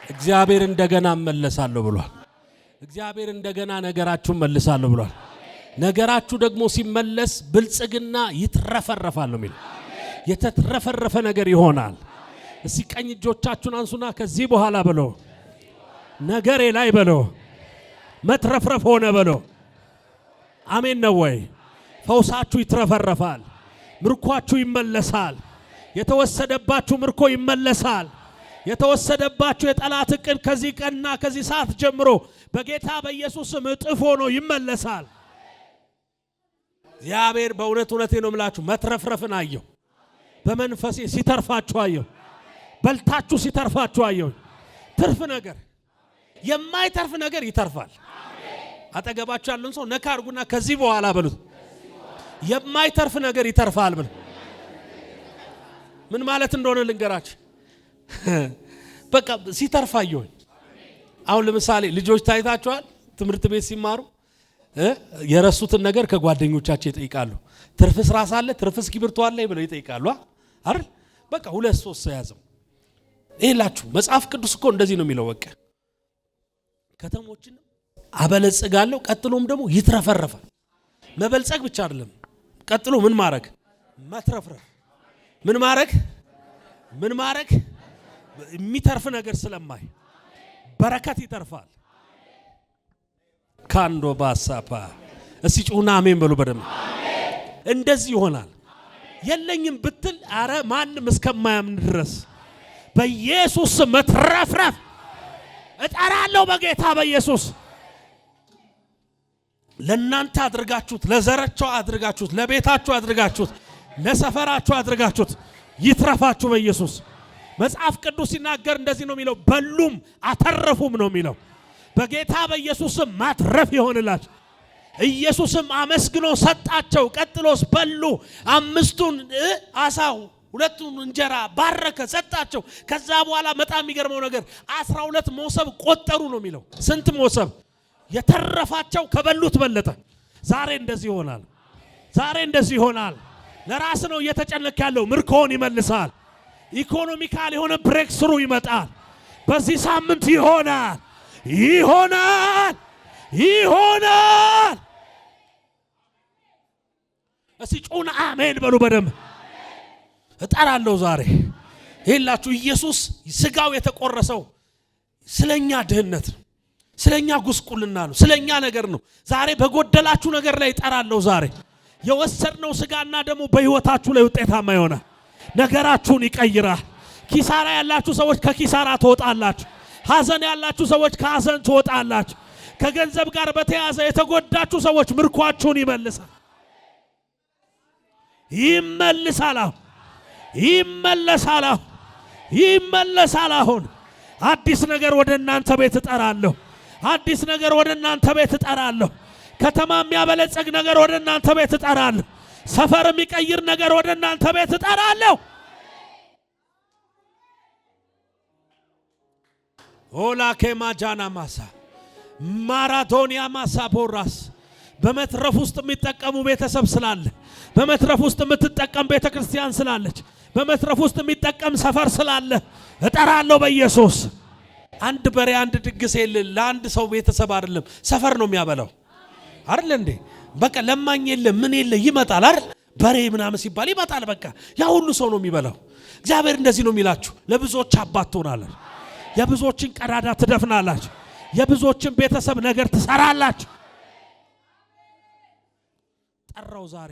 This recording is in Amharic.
እግዚአብሔር እንደገና መለሳለሁ ብሏል። እግዚአብሔር እንደገና ነገራችሁን መልሳለሁ ብሏል። ነገራችሁ ደግሞ ሲመለስ ብልጽግና ይትረፈረፋል ነው የሚለው። የተትረፈረፈ ነገር ይሆናል። እስቲ ቀኝ እጆቻችሁን አንሱና ከዚህ በኋላ ብሎ ነገሬ ላይ ብሎ መትረፍረፍ ሆነ ብሎ አሜን ነው ወይ? ፈውሳችሁ ይትረፈረፋል። ምርኳችሁ ይመለሳል። የተወሰደባችሁ ምርኮ ይመለሳል። የተወሰደባችሁ የጠላት ዕቅድ ከዚህ ቀንና ከዚህ ሰዓት ጀምሮ በጌታ በኢየሱስ ስም እጥፍ ሆኖ ይመለሳል። እግዚአብሔር በእውነት እውነቴ ነው የምላችሁ መትረፍረፍን አየሁ። በመንፈሴ ሲተርፋችሁ አየሁ። በልታችሁ ሲተርፋችሁ አየሁ። ትርፍ ነገር የማይተርፍ ነገር ይተርፋል። አጠገባችሁ ያለን ሰው ነካ አድርጉና ከዚህ በኋላ በሉት የማይተርፍ ነገር ይተርፋል ብለ ምን ማለት እንደሆነ ልንገራችሁ። በቃ ሲተርፋየው አሁን ለምሳሌ ልጆች ታይታቸዋል። ትምህርት ቤት ሲማሩ የረሱትን ነገር ከጓደኞቻቸው ይጠይቃሉ። ትርፍ ስራ ሳለ ትርፍ እስክሪብቶ አለ ብለው ይጠይቃሉ አይደል? በቃ 2-3 ሰው ያዘው። ይላችሁ መጽሐፍ ቅዱስ እኮ እንደዚህ ነው የሚለው። በቃ ከተሞችን አበለጽጋለሁ፣ ቀጥሎም ደግሞ ይትረፈረፋል። መበልጸግ ብቻ አይደለም፣ ቀጥሎ ምን ማድረግ? መትረፍረፍ። ምን ማድረግ? የሚተርፍ ነገር ስለማይ በረከት ይተርፋል። ካንዶ ባሳፓ እስቲ ጩና አሜን በሉ በደም እንደዚህ ይሆናል። የለኝም ብትል አረ ማንም እስከማያምን ድረስ በኢየሱስ መትረፍረፍ እጠራለሁ። በጌታ በኢየሱስ ለናንተ አድርጋችሁት፣ ለዘራችሁ አድርጋችሁት፣ ለቤታችሁ አድርጋችሁት፣ ለሰፈራችሁ አድርጋችሁት ይትረፋችሁ በኢየሱስ። መጽሐፍ ቅዱስ ሲናገር እንደዚህ ነው የሚለው፣ በሉም አተረፉም ነው የሚለው። በጌታ በኢየሱስም ማትረፍ ይሆንላችሁ። ኢየሱስም አመስግኖ ሰጣቸው። ቀጥሎስ በሉ። 5ቱን አሳው 2ቱን እንጀራ ባረከ ሰጣቸው። ከዛ በኋላ በጣም የሚገርመው ነገር 12 መሶብ ቆጠሩ ነው የሚለው። ስንት መሶብ? የተረፋቸው ከበሉት በለጠ። ዛሬ እንደዚህ ይሆናል። ዛሬ እንደዚህ ይሆናል። ለራስ ነው እየተጨነቅ ያለው። ምርኮን ይመልሳል። ኢኮኖሚካል የሆነ ብሬክ ስሩ ይመጣል። በዚህ ሳምንት ይሆናል። እስቲ ጩና አሜን በሉ በደም እጠራለሁ ዛሬ። ይላችሁ ኢየሱስ ስጋው የተቆረሰው ስለኛ ድህነት ነው፣ ስለኛ ጉስቁልና ነው፣ ስለኛ ነገር ነው። ዛሬ በጎደላችሁ ነገር ላይ እጠራለሁ ዛሬ። የወሰድነው ስጋና ደግሞ በህይወታችሁ ላይ ውጤታማ ይሆናል። ነገራችሁን ይቀይራል። ኪሳራ ያላችሁ ሰዎች ከኪሳራ ትወጣላችሁ። ሐዘን ያላችሁ ሰዎች ከሐዘን ትወጣላችሁ። ከገንዘብ ጋር በተያያዘ የተጎዳችሁ ሰዎች ምርኳችሁን ይመልሳል። ይመለሳል። አሁን አዲስ ነገር ወደ እናንተ ቤት እጠራለሁ። አዲስ ነገር ወደ እናንተ ቤት እጠራለሁ። ከተማ የሚያበለጽግ ነገር ወደ እናንተ ቤት እጠራለሁ። ሰፈር የሚቀይር ነገር ወደ እናንተ ቤት እጠራለሁ። ኦላ ከማጃና ማሳ ማራቶኒያ ማሳ ቦራስ በመትረፍ ውስጥ የሚጠቀሙ ቤተሰብ ስላለ፣ በመትረፍ ውስጥ የምትጠቀም ቤተክርስቲያን ስላለች፣ በመትረፍ ውስጥ የሚጠቀም ሰፈር ስላለ እጠራለሁ በኢየሱስ። አንድ በሬ አንድ ድግስ የለ ለአንድ ሰው ቤተሰብ አይደለም ሰፈር ነው የሚያበላው አይደል እንዴ? በቃ ለማኝ የለ ምን የለ ይመጣል አይደል? በሬ ምናምን ሲባል ይመጣል። በቃ ያ ሁሉ ሰው ነው የሚበላው። እግዚአብሔር እንደዚህ ነው የሚላችሁ፣ ለብዙዎች አባት ትሆናላችሁ፣ የብዙዎችን ቀዳዳ ትደፍናላችሁ፣ የብዙዎችን ቤተሰብ ነገር ትሰራላችሁ። ጠራው ዛሬ